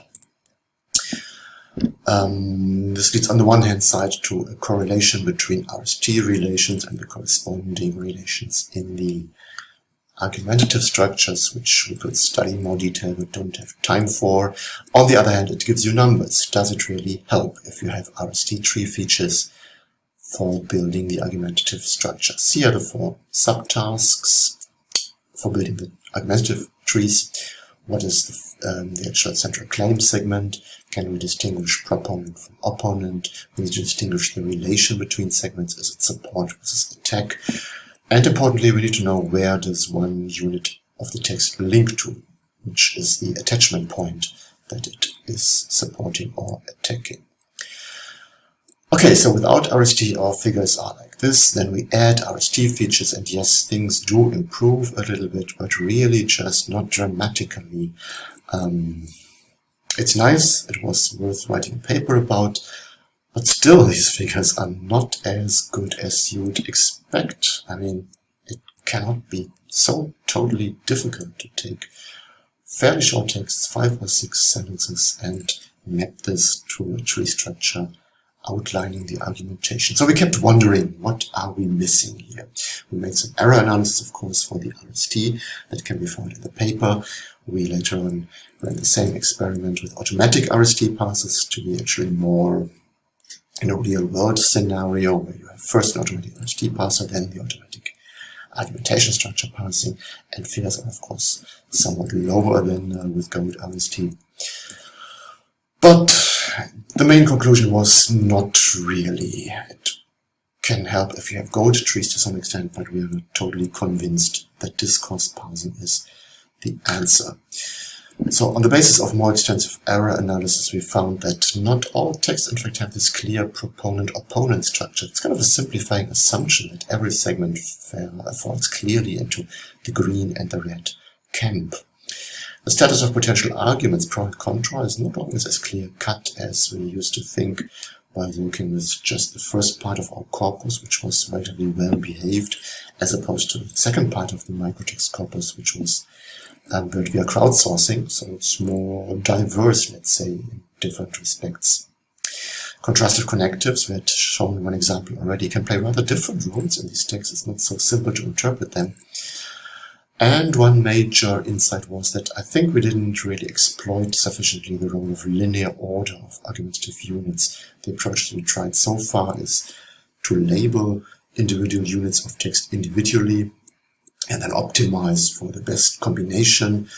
This leads on the one hand side to a correlation between RST relations and the corresponding relations in the argumentative structures, which we could study in more detail but don't have time for. On the other hand, it gives you numbers. Does it really help if you have RST tree features for building the argumentative structures? Here are the 4 subtasks for building the argumentative trees. What is the actual central claim segment? Can we distinguish proponent from opponent? We need to distinguish the relation between segments. Is it support versus attack? And importantly, we need to know where does one unit of the text link to, which is the attachment point that it is supporting or attacking. Okay, so without RST, our figures are like this. Then we add RST features, and yes, things do improve a little bit, but really just not dramatically. It's nice, it was worth writing a paper about, but still these figures are not as good as you would expect. I mean, it cannot be so totally difficult to take fairly short texts, 5 or 6 sentences, and map this to a tree structure outlining the argumentation. So we kept wondering, what are we missing here? We made some error analysis, of course, for the RST that can be found in the paper. We later on ran the same experiment with automatic RST parsers to be actually more in a real-world scenario where you have first an automatic RST parser, then the automatic argumentation structure parsing, and figures are, of course, somewhat lower than with Gold RST. But the main conclusion was not really. It can help if you have gold trees to some extent, but we are not totally convinced that discourse parsing is the answer. So on the basis of more extensive error analysis, we found that not all texts in fact have this clear proponent-opponent structure. It's kind of a simplifying assumption that every segment falls clearly into the green and the red camp. The status of potential arguments pro and contra is not always as clear-cut as we used to think by working with just the first part of our corpus, which was relatively well behaved, as opposed to the second part of the microtext corpus, which was built via crowdsourcing, so it's more diverse, let's say, in different respects. Contrastive connectives, we had shown in one example already, can play rather different roles in these texts. It's not so simple to interpret them. And one major insight was that I think we didn't really exploit sufficiently the role of linear order of argumentative units. The approach that we tried so far is to label individual units of text individually and then optimize for the best combination,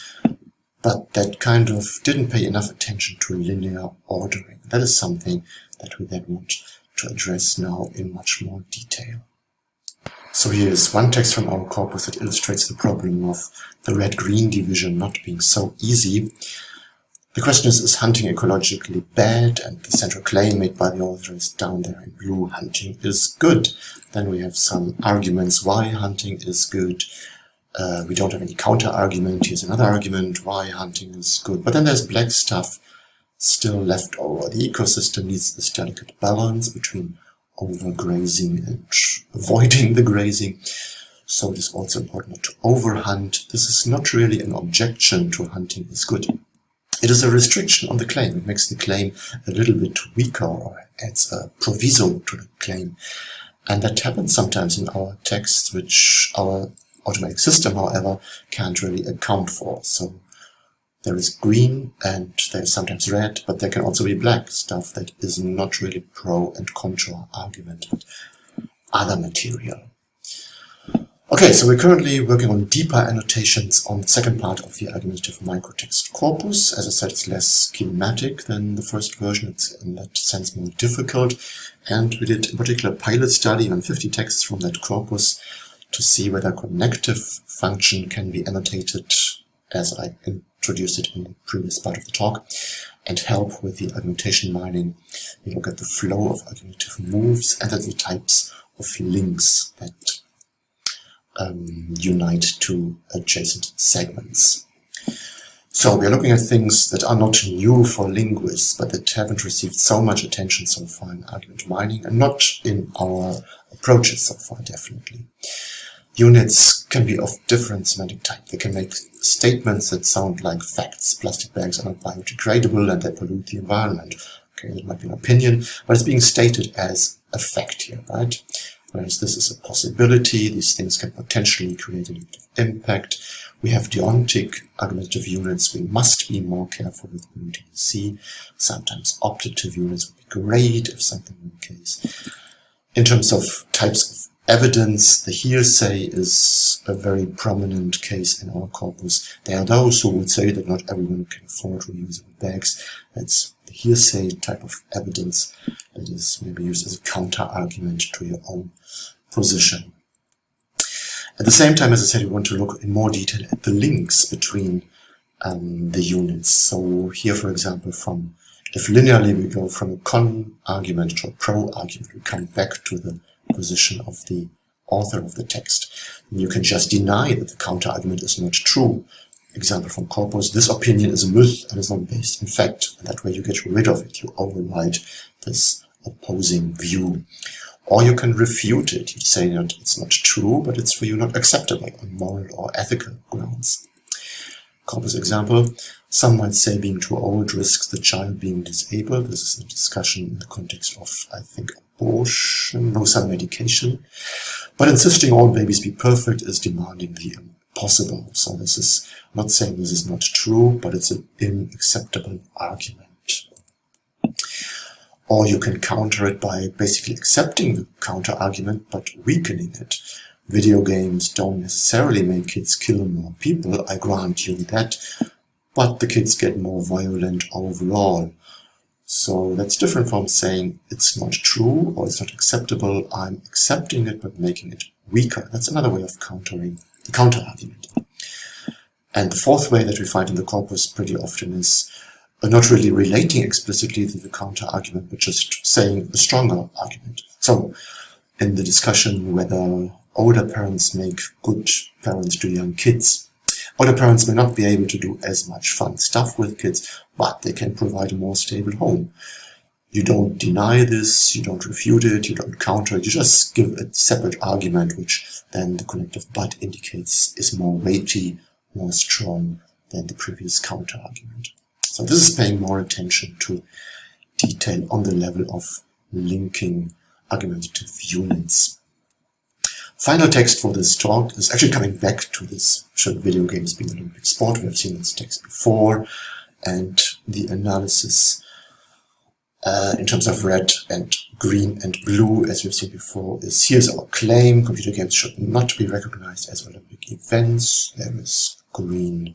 but that kind of didn't pay enough attention to linear ordering. That is something that we then want to address now in much more detail. So here is one text from our corpus that illustrates the problem of the red-green division not being so easy. The question is hunting ecologically bad? And the central claim made by the author is down there in blue: hunting is good. Then we have some arguments why hunting is good. We don't have any counter-argument. Here's another argument why hunting is good. But then there's black stuff still left over. The ecosystem needs this delicate balance between overgrazing and avoiding the grazing. So it is also important not to overhunt. This is not really an objection to hunting is good. It is a restriction on the claim. It makes the claim a little bit weaker or adds a proviso to the claim. And that happens sometimes in our texts, which our automatic system, however, can't really account for. So there is green and there is sometimes red, but there can also be black stuff that is not really pro and contra argument, but other material. Okay, so we're currently working on deeper annotations on the second part of the argumentative microtext corpus. As I said, it's less schematic than the first version. It's in that sense more difficult. And we did in particular a pilot study on 50 texts from that corpus to see whether connective function can be annotated as I introduced it in the previous part of the talk, and help with the argumentation mining. We look at the flow of argumentative moves and at the types of links that unite two adjacent segments. So we are looking at things that are not new for linguists, but that haven't received so much attention so far in argument mining, and not in our approaches so far, definitely. Units can be of different semantic type. They can make statements that sound like facts. Plastic bags are not biodegradable and they pollute the environment. Okay, that might be an opinion, but it's being stated as a fact here, right? Whereas this is a possibility, these things can potentially create a negative impact. We have deontic argumentative units. We must be more careful with UTC. Sometimes optative units would be great if something were the case. In terms of types of evidence, the hearsay is a very prominent case in our corpus. There are those who would say that not everyone can afford reusable bags. That's the hearsay type of evidence that is maybe used as a counter-argument to your own position. At the same time, as I said, we want to look in more detail at the links between the units. So here, for example, if linearly we go from a con-argument to a pro-argument, we come back to the position of the author of the text. And you can just deny that the counter-argument is not true. Example from corpus, this opinion is a myth and is not based in fact. And that way you get rid of it. You override this opposing view. Or you can refute it. You say that it's not true, but it's for you not acceptable on moral or ethical grounds. Corpus example, some might say being too old risks the child being disabled. This is a discussion in the context of, I think, abortion, no, some medication. But insisting all babies be perfect is demanding the impossible. So this is not saying this is not true, but it's an unacceptable argument. Or you can counter it by basically accepting the counter-argument but weakening it. Video games don't necessarily make kids kill more people, I grant you that, but the kids get more violent overall. So that's different from saying it's not true or it's not acceptable. I'm accepting it but making it weaker. That's another way of countering the counter-argument. And the fourth way that we find in the corpus pretty often is not really relating explicitly to the counter-argument, but just saying a stronger argument. So, in the discussion whether older parents make good parents to young kids, older parents may not be able to do as much fun stuff with kids, but they can provide a more stable home. You don't deny this, you don't refute it, you don't counter it, you just give a separate argument, which then the connective but indicates is more weighty, more strong than the previous counter-argument. So this is paying more attention to detail on the level of linking argumentative units. Final text for this talk is actually coming back to this, should video games be an Olympic sport? We have seen this text before, and the analysis in terms of red and green and blue, as we've seen before, is here's our claim: computer games should not be recognized as Olympic events. There is green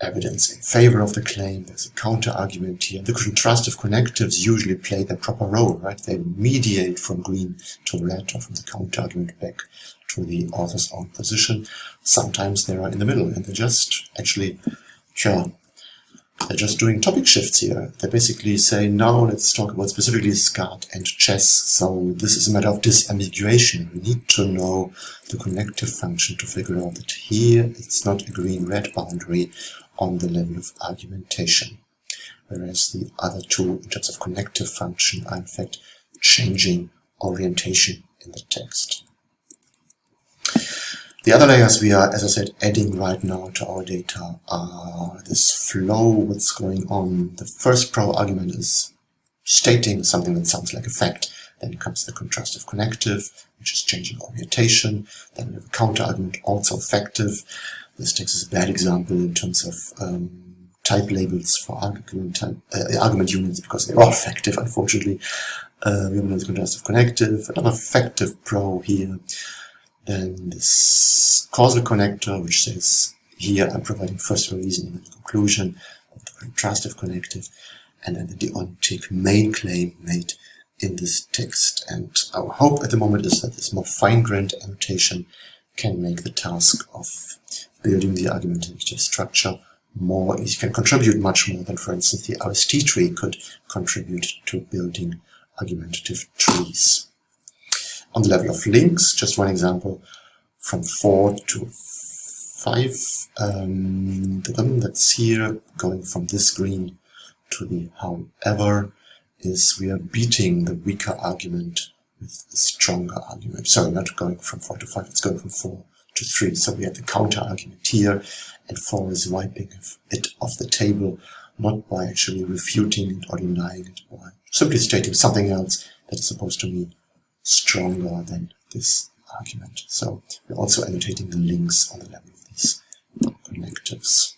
evidence in favor of the claim. There's a counter-argument here. The contrastive connectives usually play their proper role, right? They mediate from green to red, or from the counter-argument back to the author's own position. Sometimes they are in the middle, and they're just actually, they're just doing topic shifts here. They basically say, now let's talk about specifically skat and chess. So this is a matter of disambiguation. We need to know the connective function to figure out that here it's not a green-red boundary on the level of argumentation, whereas the other two, in terms of connective function, are in fact changing orientation in the text. The other layers we are, as I said, adding right now to our data are this flow, what's going on. The first pro-argument is stating something that sounds like a fact. Then comes the contrastive connective, which is changing orientation. Then we have a counter-argument, also effective. This text is a bad example in terms of type labels for argument units, because they're all effective, unfortunately. We have another contrastive connective, another effective pro here. Then this causal connector, which says here I'm providing first a reason and a conclusion of the contrastive connective, and then the deontic main claim made in this text. And our hope at the moment is that this more fine-grained annotation can make the task of building the argumentative structure more. You can contribute much more than, for instance, the RST tree could contribute to building argumentative trees. On the level of links, just one example, from 4 to 5, that's here, going from this green to the however, is we are beating the weaker argument with a stronger argument. Sorry, not going from 4 to 5, it's going from 4 to 3. So we have the counter argument here, and 4 is wiping it off the table, not by actually refuting it or denying it, by simply stating something else that is supposed to be stronger than this argument. So we're also annotating the links on the level of these connectives.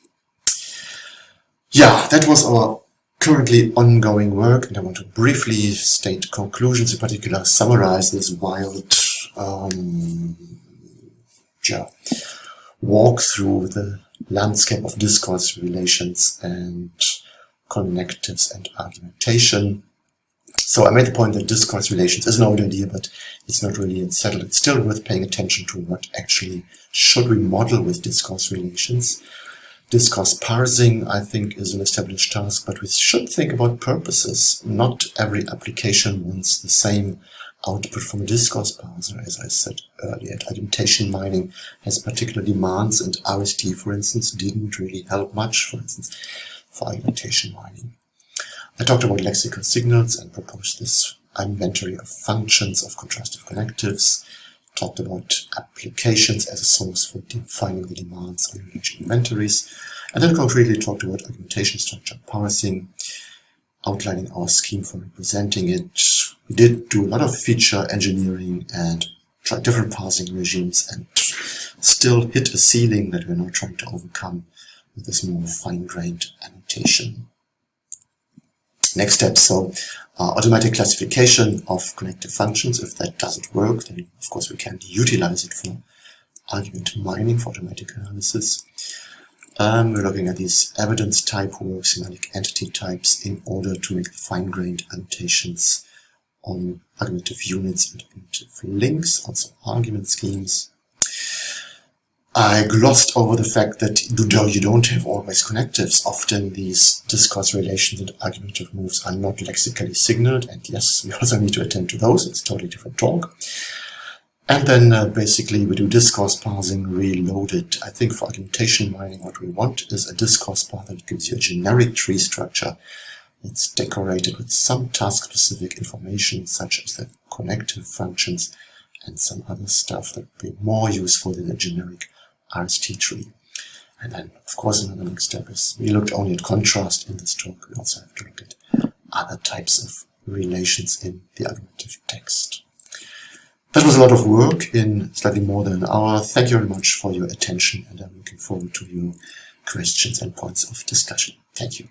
Yeah, that was our currently ongoing work, and I want to briefly state conclusions, in particular summarize this wild walk through the landscape of discourse relations and connectives and argumentation. So I made the point that discourse relations is an old idea, but it's not really settled. It's still worth paying attention to what actually should we model with discourse relations. Discourse parsing, I think, is an established task, but we should think about purposes. Not every application wants the same output from a discourse parser, as I said earlier. Argumentation mining has particular demands, and RST, for instance, didn't really help much, for instance, for argumentation mining. I talked about lexical signals and proposed this inventory of functions of contrastive connectives. Talked about applications as a source for defining the demands on relation inventories, and then concretely talked about argumentation structure parsing, outlining our scheme for representing it. We did do a lot of feature engineering and try different parsing regimes, and still hit a ceiling that we're now trying to overcome with this more fine-grained annotation. Next step, so automatic classification of connective functions. If that doesn't work, then of course we can utilize it for argument mining, for automatic analysis. We're looking at these evidence type works, semantic entity types, in order to make fine-grained annotations on argumentative units and argumentative links, also argument schemes. I glossed over the fact that though you don't have always connectives, often these discourse relations and argumentative moves are not lexically signaled, and yes, we also need to attend to those. It's a totally different talk. And then basically we do discourse parsing reloaded. I think for argumentation mining what we want is a discourse parser that gives you a generic tree structure that's decorated with some task-specific information, such as the connective functions and some other stuff that would be more useful than a generic RST tree. And then, of course, another next step is we looked only at contrast in this talk. We also have to look at other types of relations in the argumentative text. That was a lot of work in slightly more than an hour. Thank you very much for your attention, and I'm looking forward to your questions and points of discussion. Thank you.